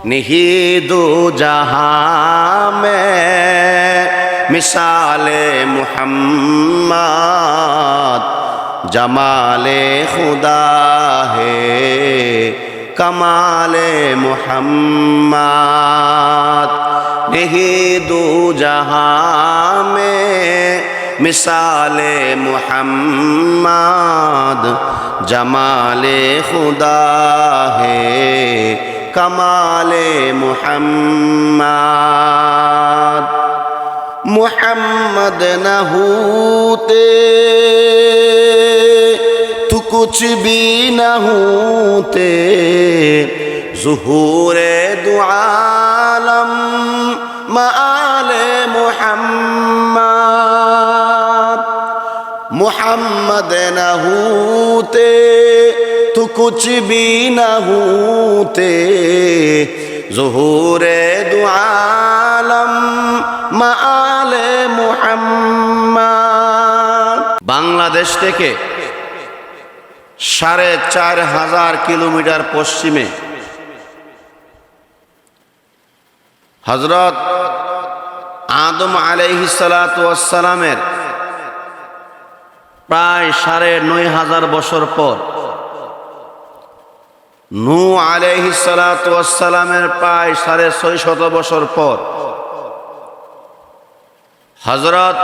नहीं दो जहां में मिसाले मुहम्मद, जमाले खुदा है कमाले मुहम्मद। नहीं दो जहां में मिसाले मुहम्मद, जमाले खुदा है कमाले मुहम्मद। मुहम्मद न होते तो कुछ भी न होते, ज़ुहूरे दो आलम माले मुहम्मद। मुहम्मद न होते तो कुछ भी न होते, ज़ुहूरे दो आलम माले मुहम्मद। বাংলাদেশ থেকে ৪৫০০ কিলোমিটার পশ্চিমে হযরত আদম আলাইহিস সালাতু ওয়াস সালামের প্রায় ৯৫০০ বছর পর, নূহ আলাইহিস সালাতু ওয়াস সালামের প্রায় ৬৫০ বছর পর, হযরত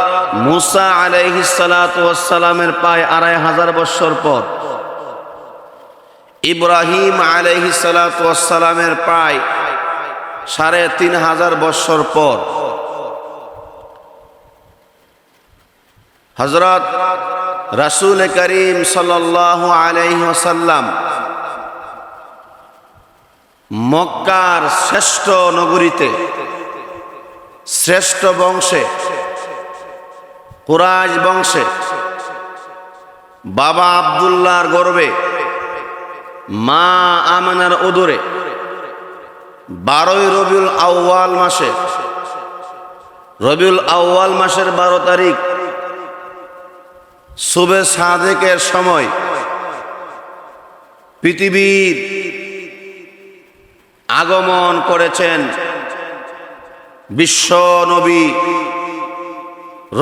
মূসা আলাইহিস সালাতু ওয়াস সালামের প্রায় ২৫০০ বছর পর, ইব্রাহিম আলাইহিস সালাতু ওয়াস সালামের প্রায় ৩৫০০ বছর পর, হযরত রাসূল করিম সাল্লাল্লাহু আলাইহি ওয়াসাল্লাম মক্কার শ্রেষ্ঠ নগরীতে, শ্রেষ্ঠ বংশে, কুরাইশ বংশে, বাবা আব্দুল্লাহর গর্ভে, মা আমেনার উদরে ১২ই রবিউল আউয়াল মাসে, রবিউল আউয়াল মাসের ১২ তারিখ সুবে সাদেকের সময় পৃথিবীর আগমন করেছেন বিশ্ব নবী,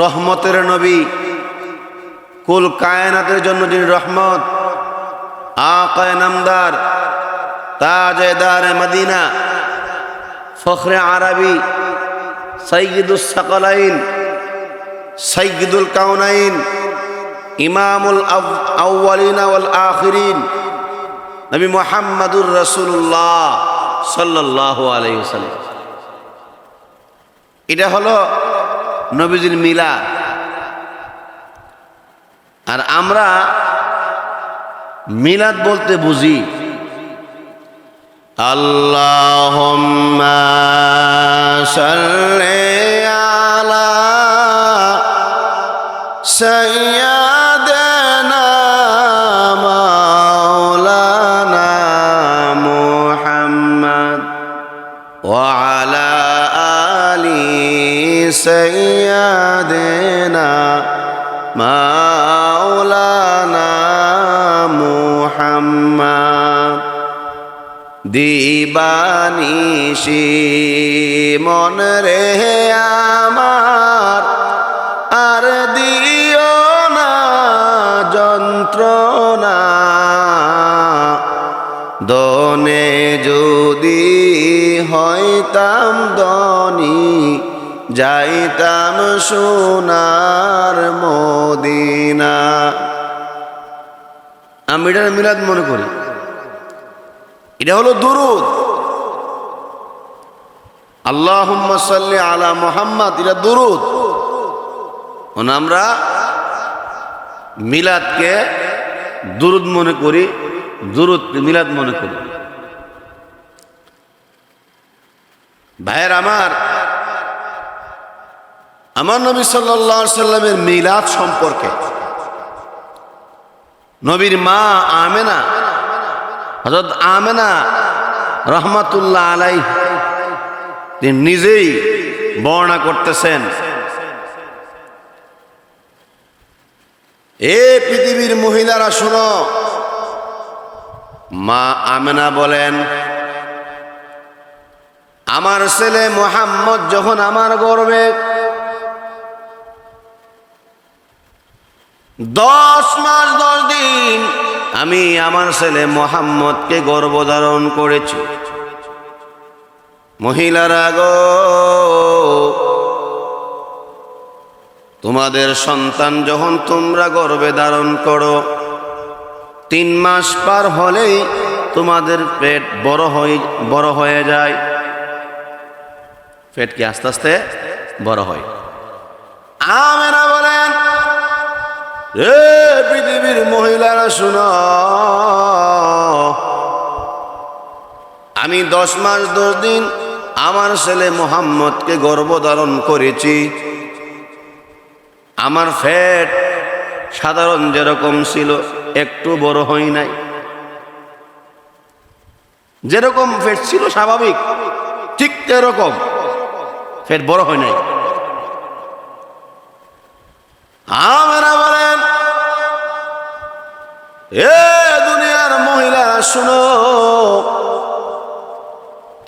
রহমতের নবী, কুল কায়নাতের জন্য যিনি রহমত, আকায়ে নামদার, তাজেদার মদিনা, ফখরে আরবি, সাইয়্যিদুস সাকালাইন, সাইয়্যিদুল কাউনাইন, ইমামুল আউয়ালিন ওয়াল আখিরিন, নবী মুহাম্মদুর রাসূলুল্লাহ সাল্লাল্লাহু আলাইহি ওয়াসাল্লাম। এটা হলো নবীজির মিলাদ। আর আমরা মিলাদ বলতে বুঝি আল্লাহুম্মা সাল্লি আলা সাইয়্যিদিনা মাওলানা মুহাম্মদ ওয়া আলা আলি সাইয়্যিদিনা মাওলানা মুহাম্মদ। দিবানিশি মন রে আমার আর দিও না যন্ত্রণা, দনে যদি হইতাম ধনী যাইতাম সোনার মদিনা। আমি এটা মিলাদ মনে করি। এটা হলো দুরূদ, আল্লাহুম্মা সাল্লি আলা মুহাম্মদ, এটা দুরূদ। আমরা মিলাদকে দুরূদ মনে করি, দুরূদ মিলাদ মনে করি। ভাইয়ের আমার নবী সাল্লাল্লাহু আলাইহি সাল্লামের মিলাদ সম্পর্কে নবীর মা আমেনা, হযরত আমেনা রাহমাতুল্লাহ আলাইহি তিনি নিজেই বর্ণনা করতেছেন, এ পৃথিবীর মহিলারা শোনো, মা আমেনা বলেন আমার ছেলে মুহাম্মদ যখন আমার গর্ভে 10 মাস 10 দিন আমি আমার ছেলে মুহাম্মদকে গর্ভধারণ করেছি। মহিলারা গো, তোমাদের সন্তান যখন তোমরা গর্ভে ধারণ করো 3 মাস পার হলেই তোমাদের পেট বড় হয়ে যায়। পেট কি আস্তে আস্তে বড় হয়। আমেনা বলেন, এ পৃথিবীর মহিলারা শুনো, আমি 10 মাস 10 দিন আমার ছেলে মুহাম্মদকে গর্ভধারণ করেছি। আমার পেট সাধারণ যেরকম ছিল একটু বড় হয় নাই, যেরকম পেট ছিল স্বাভাবিক ঠিক এরকম পেট বড় হয় নাই। আমরা বলেন, এ দুনিয়ার মহিলারা শুনো,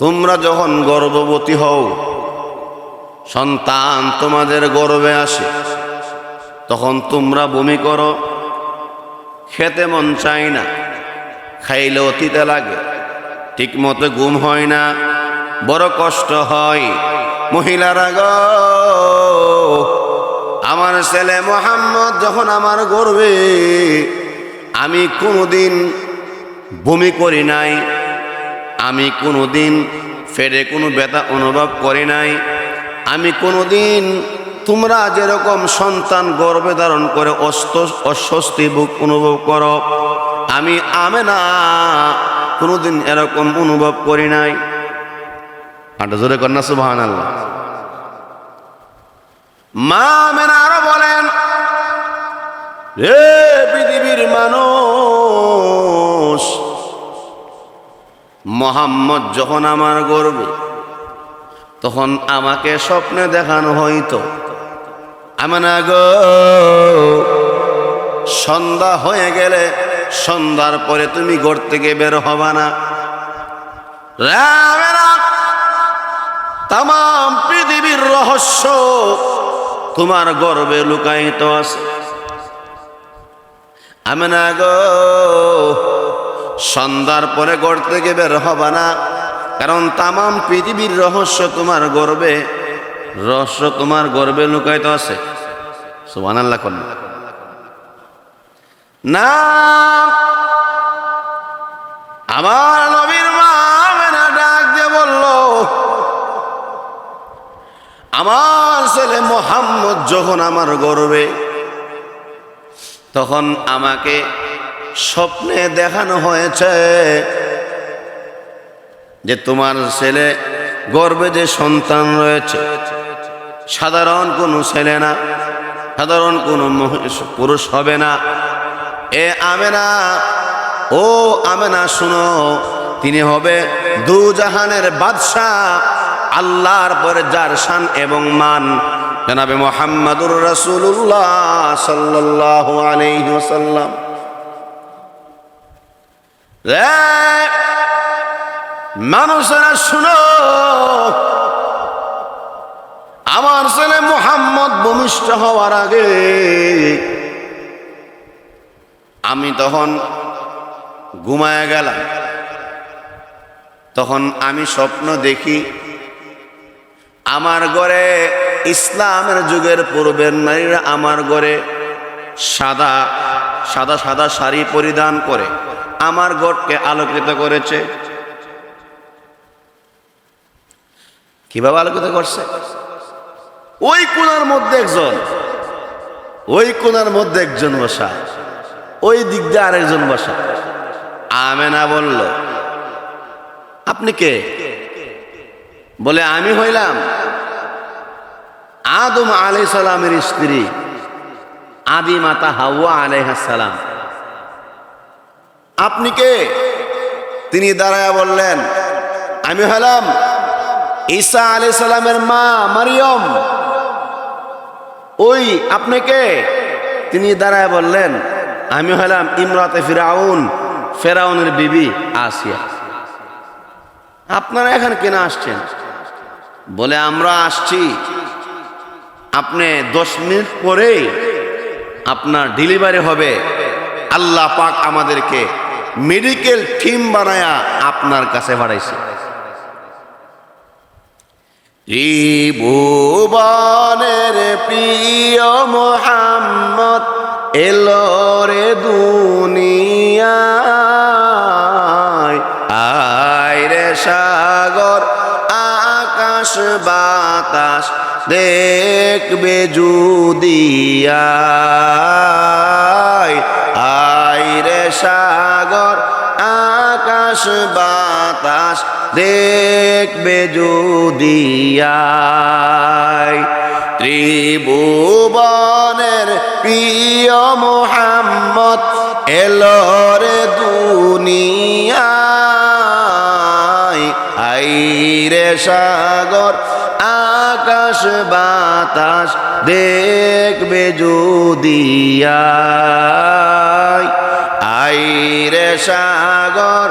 তোমরা যখন গর্ভবতী হও, সন্তান তোমাদের গর্ভে আসে, তখন তোমরা বমি করো, খেতে মন চায় না, খাইলেও তিতা লাগে, ঠিক মতো ঘুম হয় না, বড় কষ্ট হয়। মহিলারা গো, আমার ছেলে মুহাম্মদ যখন আমার গর্ভে, আমি কোনোদিন বমি করি নাই, আমি কোনোদিন পেটে কোনো ব্যথা অনুভব করি নাই, আমি কোনোদিন তোমরা যেরকম সন্তান গর্ভে ধারণ করে অস্বস্তি বুক অনুভব করো, আমি আমেনা কোনোদিন এরকম অনুভব করি নাই। আটা জোরে কন্যা সুবহানাল্লাহ। মা আমেনা আরো বলেন, রে পৃথিবীর মানুষ, মুহাম্মদ যখন আমার গর্ভে, তখন আমাকে স্বপ্নে দেখানো হইতো, আমেনা গো, সন্ধ্যা হয়ে গেলে সন্ধ্যার পরে তুমি ঘর থেকে বের হবা না। তাম পৃথিবীর রহস্য তোমার গর্ভে লুকায়িত আছে। আমেনা গো, সন্ধ্যার পরে ঘর থেকে বের হবা না, কারণ তাম পৃথিবীর রহস্য তোমার গর্ভে লুকায়িত আছে। সুবহানাল্লাহ কোন না। আমার নবীর মা আমেনা ডাক দিয়ে বলল, আমার ছেলে মুহাম্মদ যখন আমার গর্ভে, তখন আমাকে স্বপ্নে দেখানো হয়েছে যে তোমার ছেলে গর্ভে যে সন্তান রয়েছে সাধারণ কোনো ছেলে না, সাধারণ কোনো পুরুষ হবে না। এ আমেনা, ও আমেনা শুনো, তিনি হবে দুজাহানের বাদশাহ, আল্লাহর পরে যার শান এবং মান জনাবে মুহাম্মদুর রাসূলুল্লাহ সাল্লাল্লাহু আলাইহি ওয়াসাল্লাম। মানুষেরা শুনো, আমার ছেলে মুহাম্মদ ভূমিষ্ঠ হওয়ার আগে আমি তখন ঘুমায় গেলাম, তখন আমি স্বপ্ন দেখি আমার ঘরে, ইসলামের যুগের পূর্বের নারীরা আমার ঘরে সাদা সাদা সাদা শাড়ি পরিধান করে আমার ঘরকে আলোকিত করেছে। কিভাবে আলোকিত করছে? ওই কোণার মধ্যে একজন, ওই কোণার মধ্যে একজন বসা, ওই দিক দিয়ে আরেকজন বসা। আমেনা বলল, আপনি কে? বলে, আমি হইলাম আদম আলাইহিস সালামের স্ত্রী, আদি মাতা হাওয়া আলাইহিস সালাম। আপনি কে? তিনি দাঁড়ায়া বললেন, আমি হলাম ঈসা আলাইহিস সালামের মা মারিয়ম। ওই আপনি কে? তিনি দাঁড়ায় বললেন, আমি হলাম ইমরাতে ফিরাউন, ফেরাউনের বিবি আসিয়া। আপনারা এখানে কেন আসছেন? বলে আমরা আসছি, আপনি 10 মিনিট পরেই আপনার ডেলিভারি হবে। আল্লাহ পাক আমাদেরকে মেডিকেল টিম বানায়া আপনার কাছে পাঠাইছে। ত্রিভুবনের প্রিয় মুহাম্মদ এলো রে দুনিয়ায়, আয় রে সাগর আকাশ বাতাস দেখবে যুদিয়ায়, আয় রে সাগর আকাশ বাতাস দেখবে যুদিয়ায়। ত্রিভুবনের প্রিয় মুহাম্মদ এলো রে দুনিয়ায়, আই রে সাগর আকাশ বাতাস দেখবে যুদিয়ায়, আই রে সাগর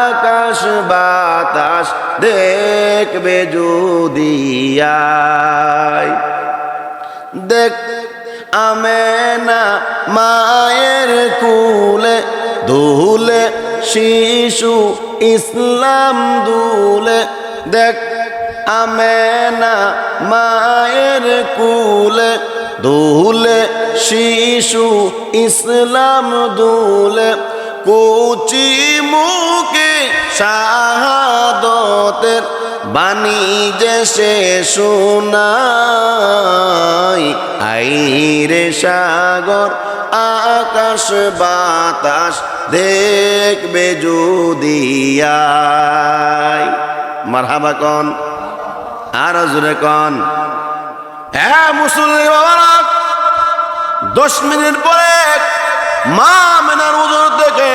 আকাশ বাতাস দেখবে যুদিয়ায়। দেখ আমেনা মায়ের কুলে দুলে শিশু ইসলাম দুলে, দেখ আমেনা মায়ের কুলে দুলে শিশু ইসলাম দুলে, কোচি মুখে শাহাদতের বাণী যে সে শোনায়, আই রে সাগর আকাশ বাতাস দেখবে যুদিয়ায়। মারহাবা কন, আর জোরে কন। হ্যাঁ মুসলিম বাবারা, 10 মিনিট পরে মা আমেনার উদর থেকে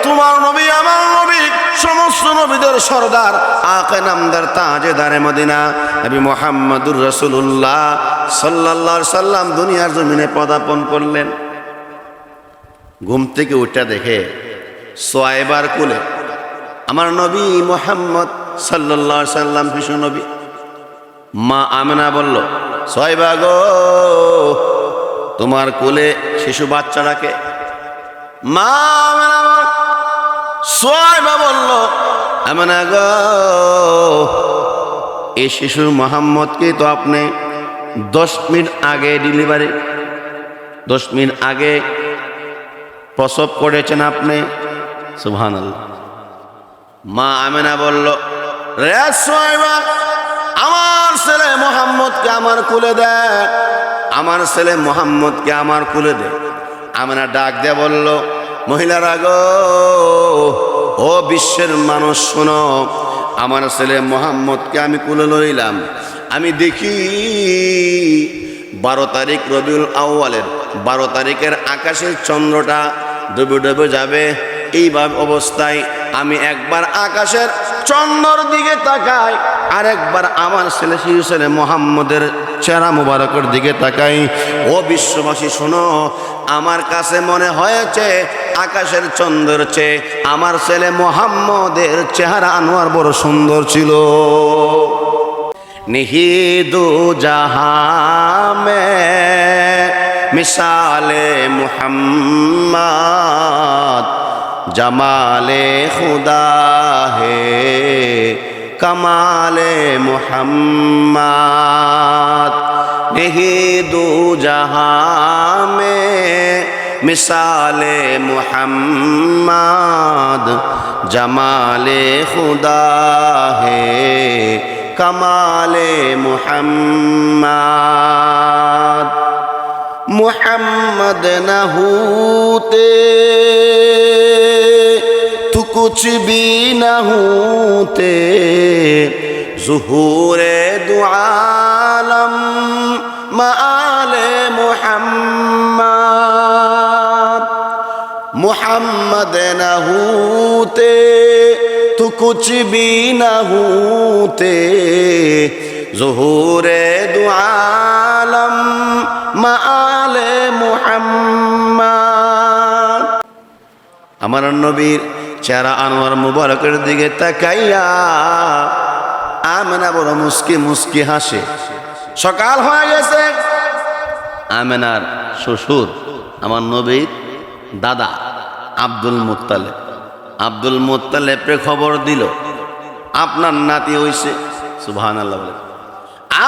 তোমার নবী আমার নবী সমস্ত নবীদের সরদার আকে নামদার তাজেদারে মদিনা নবী মুহাম্মদুর রাসূলুল্লাহ সাল্লাল্লাহু আলাইহি সাল্লাম দুনিয়ার জমিনে পদার্পণ করলেন। ঘুম থেকে উঠে দেখে সোয়াইবার কোলে আমার নবী মুহাম্মদ সাল্লাল্লাহু আলাইহি সাল্লাম শিশু নবী। মা আমেনা বলল, সোয়াইবা গো, তোমার কোলে শিশু বাচ্চাটাকে? মা আমেনা সোয়াইবা বলল, আমেনা গো, এই শিশু মোহাম্মদকে তো আপনি 10 মিনিট আগে ডেলিভারি, 10 মিনিট আগে প্রসব করেছেন আপনি। সুবহানাল্লাহ। মা আমেনা বলল, রে সোয়াইবা, আমার ছেলে মোহাম্মদকে আমার কোলে দে, আমার ছেলে মোহাম্মদকে আমার কোলে দে। আমেনা ডাক দিয়ে বলল, মহিলারা গো, ও বিশ্বের মানুষ শোনো, আমার ছেলে মোহাম্মদকে আমি কোলে লইলাম। আমি দেখি 12 তারিখ রবিউল আউয়ালের 12 তারিখের আকাশের চন্দ্রটা ডুবে ডুবে যাবে। এইভাবে অবস্থায় আমি একবার আকাশের চন্দ্রর দিকে তাকাই, আর একবার আমার ছেলে শিশু ছেলে মোহাম্মদের চেহারা মুবারকের দিকে তাকাই। ও বিশ্ববাসী শোনো, আমার কাছে মনে হয়েছে আকাশের চন্দ্রের চেয়ে আমার ছেলে মোহাম্মদের চেহারা আনোয়ার বড় সুন্দর ছিল। নিহিদু জাহাঁ মে মিসালে মুহাম্মদ, জমালে খুদা হে কমালে মুহাম্মদ। নিহিদু জাহাঁ মে মিসালে মুহাম্মদ, জমালে খুদা হে কমালে মুহাম্মদ। मुहम्मद न होते तो कुछ भी न होते, ज़ुहूरे दो आलम माले मुहम्मद। मुहम्मद न होते तो कुछ भी न होते, ज़ुहूरे दो आलम মালে মুহাম্মদ। আমার নবীর চেহারা আনোয়ার মুবারকের দিকে তাকাইয়া আমেনা বড় মুস্কি মুস্কি হাসে। সকাল হয়ে গেছে, আমেনার শ্বশুর আমার নবীর দাদা আব্দুল মুত্তালিব, আব্দুল মুত্তালিবকে খবর দিল আপনার নাতি হইছে। সুবহানাল্লাহ বলে।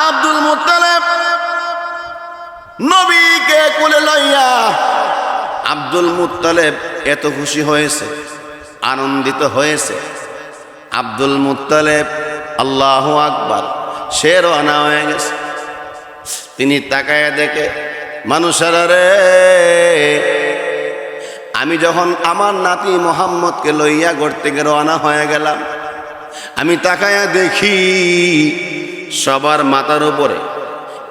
আব্দুল মুত্তালিব নবীকে কোলে লইয়া, আব্দুল মুত্তালিব এত খুশি হয়েছে, আনন্দিত হয়েছে। আব্দুল মুত্তালিব আল্লাহু আকবার, সে রওনা হয়ে গেছে। তিনি তাকায় দেখে, মানুষেরা রে, আমি যখন আমার নাতি মোহাম্মদকে লইয়া ঘর থেকে রওনা হয়ে গেলাম, আমি তাকায়া দেখি সবার মাথার উপরে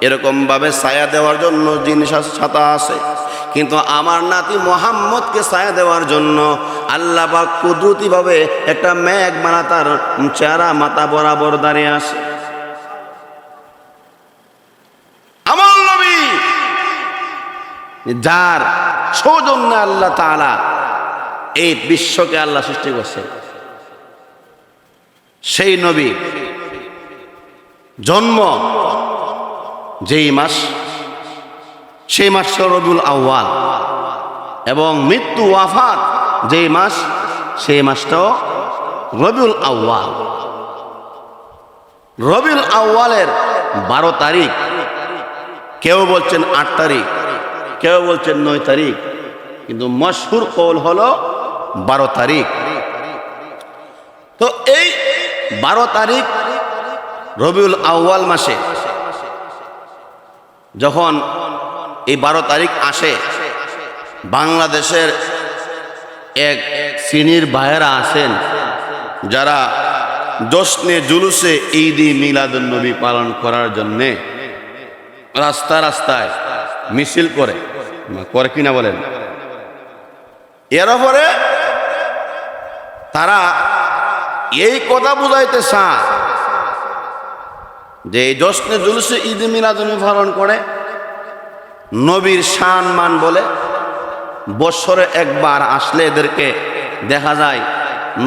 এরকম ভাবে ছায়া দেওয়ার জন্য জিনিস ছাতা আছে, কিন্তু আমার নাতি মোহাম্মদকে ছায়া দেওয়ার জন্য আল্লাহ পাক কুদরতি ভাবে একটা মেঘ বানা তার চেহারা মাথা বরাবর দাঁড়িয়ে আছে। আমার নবী, যার সৌজন্যে আল্লাহ তাআলা এই বিশ্বকে আল্লাহ সৃষ্টি করছেন, সেই নবী জন্ম যেই মাস, সেই মাস রবিউল আউয়াল, এবং মৃত্যু ওয়াফাত যেই মাস, সেই মাসটাও রবিউল আউয়াল। রবিউল আউয়ালের 12 তারিখ, কেউ বলছেন 8 তারিখ, কেউ বলছেন 9 তারিখ, কিন্তু মশহুর কওল হলো 12 তারিখ। তো এই 12 তারিখ রবিউল আউয়াল মাসে যখন এই 12 তারিখ আসে, বাংলাদেশের এক শ্রেণীর ভাইয়েরা আছেন যারা জশ্নে জুলুসে ঈদে মিলাদুন নবী পালন করার জন্যে রাস্তা রাস্তায় মিছিল করে কিনা বলেন। এর পরে তারা এই কথা বুঝাইতে চায় যে এই জশ্নে জুলুসে ঈদে মিলাদুন নবী পালন করে, নবীর শান মান বলে, বৎসরে একবার আসলে এদেরকে দেখা যায়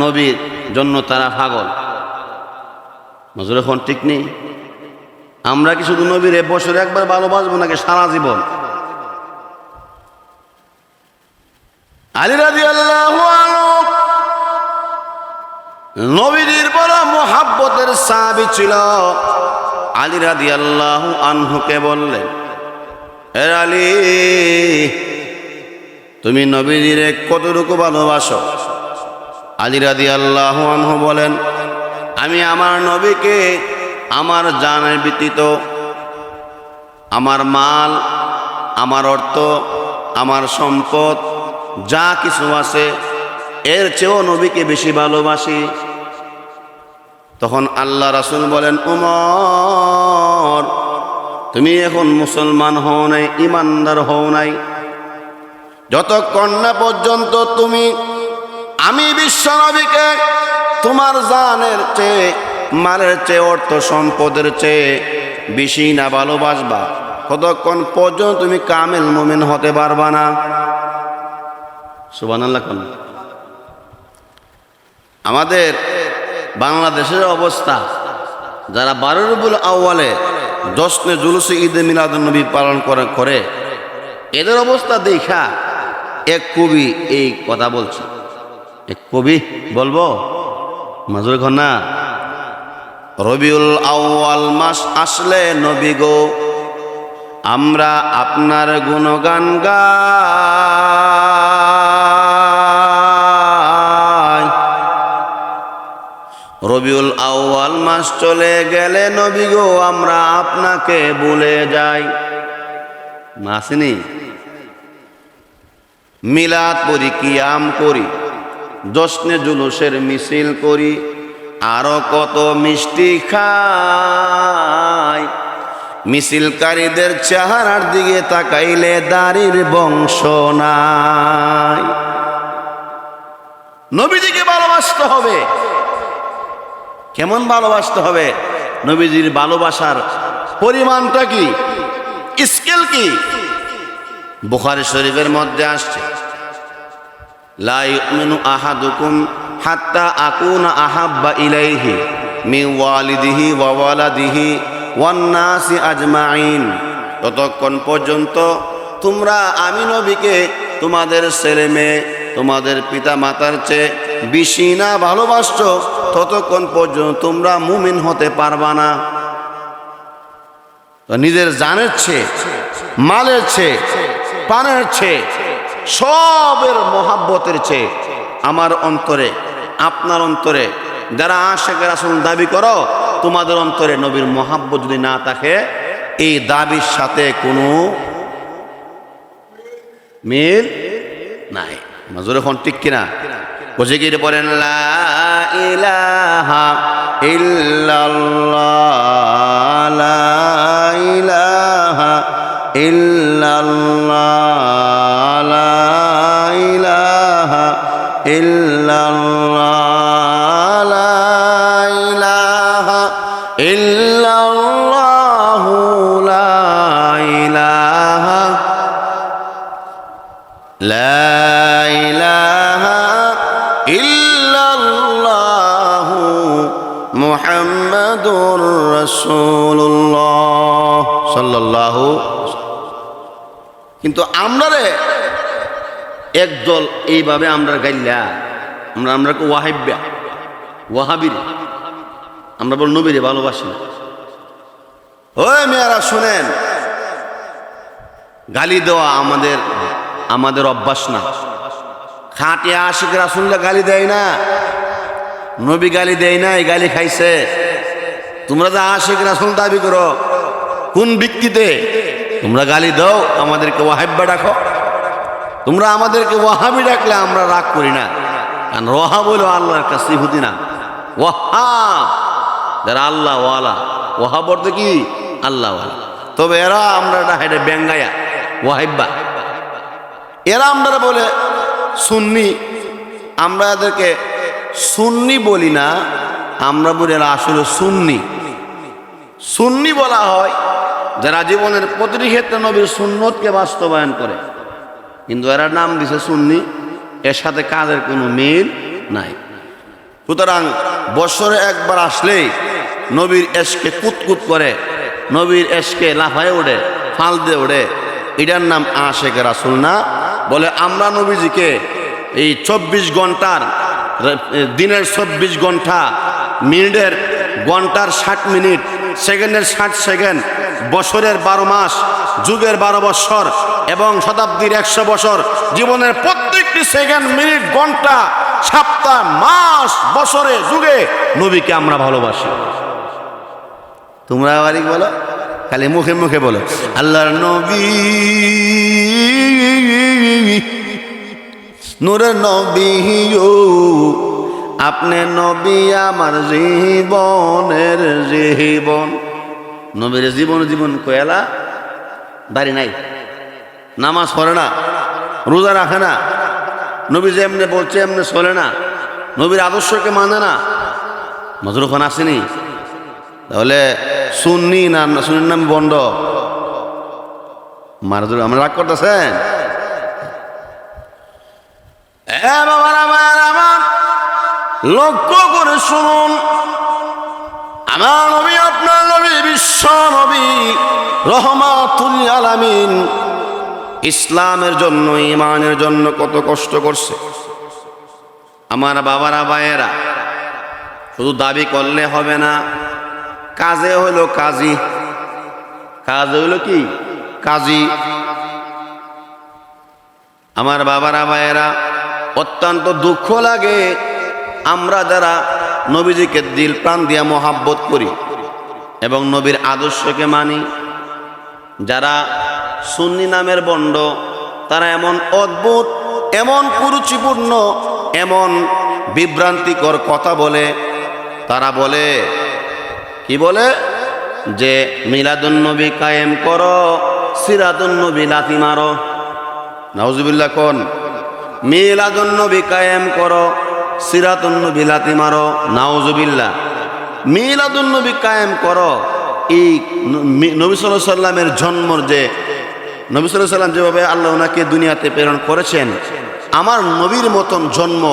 নবীর জন্য তারা পাগল। নজর এখন ঠিক নেই। আমরা কি শুধু নবীর বছরে একবার ভালোবাসবো নাকি সারা জীবন? আলী রাদিয়াল্লাহু আনহু নবীর বড় মুহাব্বতের সাহাবী ছিল। আলী রাদিয়াল্লাহু আনহুকে বললেন, হে আলী, তুমি নবীর কতটুকু ভালোবাসো? আলী রাদিয়াল্লাহু আনহু বলেন, আমি আমার নবীকে আমার জানের ব্যতীত আমার মাল, আমার অর্থ, আমার সম্পদ যা কিছু আছে এর চেয়েও নবীকে বেশি ভালোবাসি। তখন আল্লাহ রাসূল বলেন, উমর, তুমি এখন মুসলমান হও নাই, ইমানদার হও নাই। যতক্ষণ না পর্যন্ত তুমি আমি বিশ্ব নবীকে তোমার জানের চেয়ে, মালের চেয়ে, অর্থ সম্পদের চেয়ে বেশি না ভালোবাসবা, ততক্ষণ পর্যন্ত তুমি কামেল মুমিন হতে পারবা না। সুবহানাল্লাহ। আমাদের বাংলাদেশের অবস্থা, যারা 12 রবিউল আউয়ালে জশ্নে জুলুসে ঈদে মিলাদুন নবী পালন করে, এদের অবস্থা দেখা এক কবি এই কথা বলছে। এক কবি বলবো, মাজুর ঘনা, রবিউল আউয়াল মাস আসলে নবী গো, আমরা আপনার গুণগান গাই। রবিউল আউয়াল মাস চলে গেলে নবী গো, আমরা আপনাকে ভুলে যাই। আসেনি? মিলাদ পড়ি, কিয়াম করি, জশ্নে জুলুসের মিছিল করি, আরো কত মিষ্টি খাই। মিছিলকারীদের চেহারার দিকে তাকাইলে দাড়ির বংশ নাই। নবীজিকে ভালোবাসতে হবে। কেমন ভালোবাসতে হবে? নবীজির ভালোবাসার পরিমাণটা কি, স্কেল কি? বুখারী শরীফের মধ্যে আসছে, লা ইউমিনু আহাদুকুম হাত্তা আকুনা আহাব্বা ইলাইহি মিন ওয়ালিদিহি ওয়া ওয়ালাদিহি ওয়ান নাসি আজমাইন, ততক্ষণ পর্যন্ত তোমরা আমি নবীকে তোমাদের ছেলে মেয়ে তোমাদের পিতা মাতার চেয়ে বেশি না ভালোবাসছো, ততক্ষণ পর্যন্ত তোমরা মুমিন হতে পারবা না। নিজের জানের চেয়ে, মালের চেয়ে, প্রাণের চেয়ে, সবের মহাব্বতের চেয়ে আমার অন্তরে, আপনার অন্তরে যারা আশিক রাসূল দাবি করো, তোমাদের অন্তরে নবীর মহাব্বত যদি না থাকে, এই দাবির সাথে কোনো মিল নাই। মাজুর এখন ঠিক কিনা? বসে কি বলেন লা ইলাহা ইল্লাল্লাহ, লা ইলাহা ইল্লাল্লাহ, লা ইলাহা ইল্লাল্লাহ, লা ইলাহা ইল্লাল্লাহ, লা ইলাহা, লা ইলাহা ইল্লাল্লাহ মুহাম্মাদুর রাসূলুল্লাহ সাল্লাল্লাহু। কিন্তু আমরা রে একদল এইভাবে আমরা গাইলা, আমরা ওয়াহাবিয়া, ওয়াহাবির, আমরা বল নবীরে ভালোবাসি না। ওই মেয়েরা শুনেন, গালি দেওয়া আমাদের অভ্যাস না। খাঁটি আশিক রাসূলুল্লাহ গালি দেয় না, নবী গালি দেয় না, এই গালি খাইছে। তোমরা যে আশিক রাসূল দাবি করো, কোন ভিত্তিতে তোমরা গালি দাও? আমাদেরকে ওয়াহাব্বা ডাকো। তোমরা আমাদেরকে ওয়াহাবি ডাকলে আমরা রাগ করি না, কারণ ওয়াহাব হলো আল্লাহর কাছে সিফতি না। ওয়াহাব যারা আল্লাহ ওয়ালা, ওয়াহাব অর্থ কি? আল্লাহ ওয়ালা। তবে এরা আমরা এটা বেঙ্গায়া ওয়াহিব্বা, এরা আমরা বলে সুন্নি। আমরা এদেরকে সুন্নি বলি না, আমরা বলি এরা আসলে সুন্নি। সুন্নি বলা হয় যারা জীবনের প্রতিটি ক্ষেত্রে নবীর সুন্নতকে বাস্তবায়ন করে, কিন্তু এরা নাম দিছে সুন্নি, এর সাথে কাজের কোনো মিল নাই। সুতরাং বছরে একবার আসলেই নবীর এশকে কুতকুত করে, নবীর এশকে লাফায় ওঠে, ফাল দিয়ে ওঠে, এটার নাম আশিক রাসূল না। বলে আমরা নবীজিকে এই 24 ঘন্টার, দিনের 24 ঘন্টা, মিনিটের ঘন্টার 60 মিনিট, সেকেন্ডের 60 সেকেন্ড, বছরের 12 মাস, যুগের 12 বছর এবং শতাব্দীর 100 বছর, জীবনের প্রত্যেকটি সেকেন্ড, মিনিট, ঘন্টা, সপ্তাহ, মাস, বছরে, যুগে নবীকে আমরা ভালোবাসি। তোমরা বাড়ি বলো, খালি মুখে মুখে বলো আল্লাহর নবী, নূরের নবী, আপনি নবী আমার জীবনের জীবন। নবীর জীবন কয়লা, দাড়ি নাই, নামাজ পড়ে না, রোজা রাখে না, নবী যে এমনি বলছে এমনি চলে না, নবীর আদর্শকে মানে না। মজরুখান আসেনি? তাহলে সুন্নি না সুন্নির নাম বন্ড? মারজুর আমরা রাগ করতেছেন? আমার লক্ষ্য করে শুনুন, আমার নবী, আপনার নবী, বিশ্ব নবী, রহমাতুল আলামিন, ইসলামের জন্য, ইমানের জন্য কত কষ্ট করছে। আমার বাবারা, ভাইয়েরা, শুধু দাবি করলে হবে না, কাজে হইল কাজী। কাজে হইল কি? কাজী। আমার বাবারা, ভাইয়েরা, অত্যন্ত দুঃখ লাগে আমরা যারা নবীজিকে দিল প্রাণ দিয়া মহাব্বত করি এবং নবীর আদর্শকে মানি, যারা সুন্নি নামের বন্ড, তারা এমন অদ্ভুত, এমন কুরুচিপূর্ণ, এমন বিভ্রান্তিকর কথা বলে। তারা বলে, কি বলে? যে মিলাদুন নবী কায়েম করো, সিরাতুন নবী লাথি মারো। নাউজুবিল্লাহ কোন? মিলাদুন নবী কায়েম করো, সিরাতুন নবী লাথি মারো। নাউজুবিল্লাহ। মিলাদুন নবী কায়েম করো, এই নবী সাল্লাল্লাহু আলাইহি সাল্লামের জন্মর, যে নবী সাল্লাল্লাহু আলাইহি সাল্লাম যেভাবে আল্লাহ ওনাকে দুনিয়াতে প্রেরণ করেছেন, আমার নবীর মতন জন্ম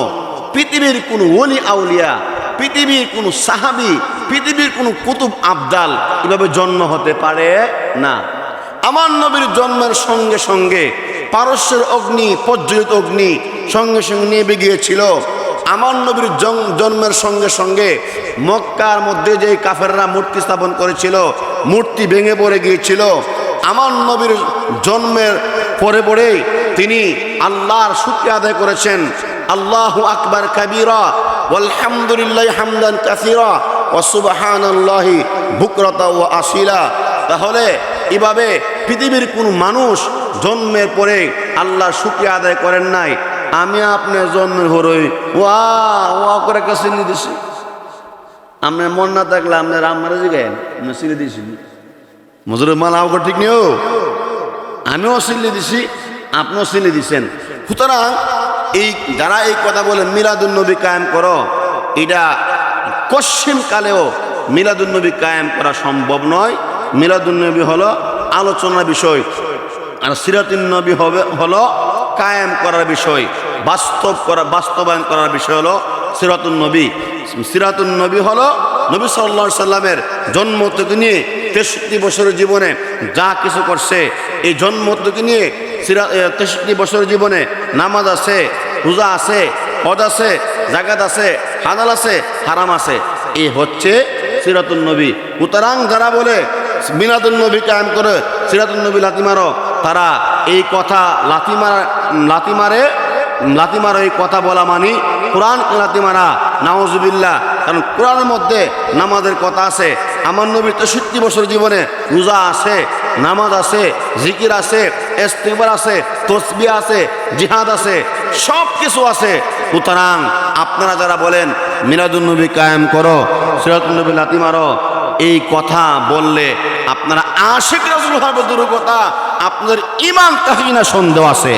পৃথিবীর কোনো ওলি আউলিয়া, পৃথিবীর কোনো সাহাবী পৃথিবীর কোনো কুতুব আবদাল এভাবে জন্ম হতে পারে না। আমার নবীর জন্মের সঙ্গে সঙ্গে পারস্যের অগ্নি, প্রজ্বলিত অগ্নি সঙ্গে সঙ্গে নিভে গিয়েছিল। আমার নবীর জন্মের সঙ্গে সঙ্গে মক্কার মধ্যে যে কাফেররা মূর্তি স্থাপন করেছিল, মূর্তি ভেঙে পড়ে গিয়েছিল। আমার নবীর জন্মের পরে পরেই তিনি আল্লাহর শুকরিয়া আদায় করেছেন। আল্লাহু আকবার কাবীরা ওয়ালহামদুলিল্লাহি হামদান কাসীরা ওয়া সুবহানাল্লাহি বুকরাতা ওয়া আসিলা। তাহলে এভাবে পৃথিবীর কোনো মানুষ জন্মের পরে আল্লাহর শুকরিয়া আদায় করেন নাই। আমি আপনার জন্মের হরই ওয়া ওয়া করে কাছে নিয়ে দিছি। আপনার মন না থাকলে আপনার আমারে জিগায়েন, আমি সিলে দিয়েছি মজুরের মাল আও ঠিক নিও, আমিও সিলে দিছি, আপনিও সিলে দিছেন। সুতরাং এই যারা এই কথা বলে মিলাদুন নবী কায়েম করো, এটা কশ্চিন কালেও মিলাদুন নবী কায়েম করা সম্ভব নয়। মিলাদুন নবী হলো আলোচনার বিষয়, আর সিরাতুন নবী হলো কায়েম করার বিষয়, বাস্তবায়ন করার বিষয় হলো সিরাতুন নবী। সিরাতুন নবী হলো নবী সাল্লাল্লাহু আলাইহি সাল্লামের জন্ম থেকে নিয়ে 63 বছরের জীবনে যা কিছু করছে, এই জন্ম থেকে নিয়ে 63 বছরের জীবনে নামাজ আছে, রোজা আছে, হজ আছে, জাকাত আছে, হালাল আছে, হারাম আছে, এই হচ্ছে সিরাতুন নবী। সুতরাং যারা বলে মিলাদুন নবী কায়েম করে সিরাতুন নবী লাথি মারো, তারা এই কথা লাথি মারো এই কথা বলা মানি কোরআন লাথি মারা, নাউজুবিল্লাহ। কারণ কোরআনের মধ্যে নামাজের কথা আছে। আমার নবীর 63 বছর জীবনে রোজা আছে, নামাজ আছে, জিকির আছে, ইস্তিগফার আছে, তাসবিহ আছে, জিহাদ আছে, সব কিছু আছে। সুতরাং আপনারা যারা বলেন মিলাদুন নবী কায়েম করো, সিরাতুন নবী লাথি মারো, এই কথা বললে আপনারা আশিক রাসূল হবে দূরের কথা, আপনাদের ঈমান তাহিনা সন্দেহ আছে।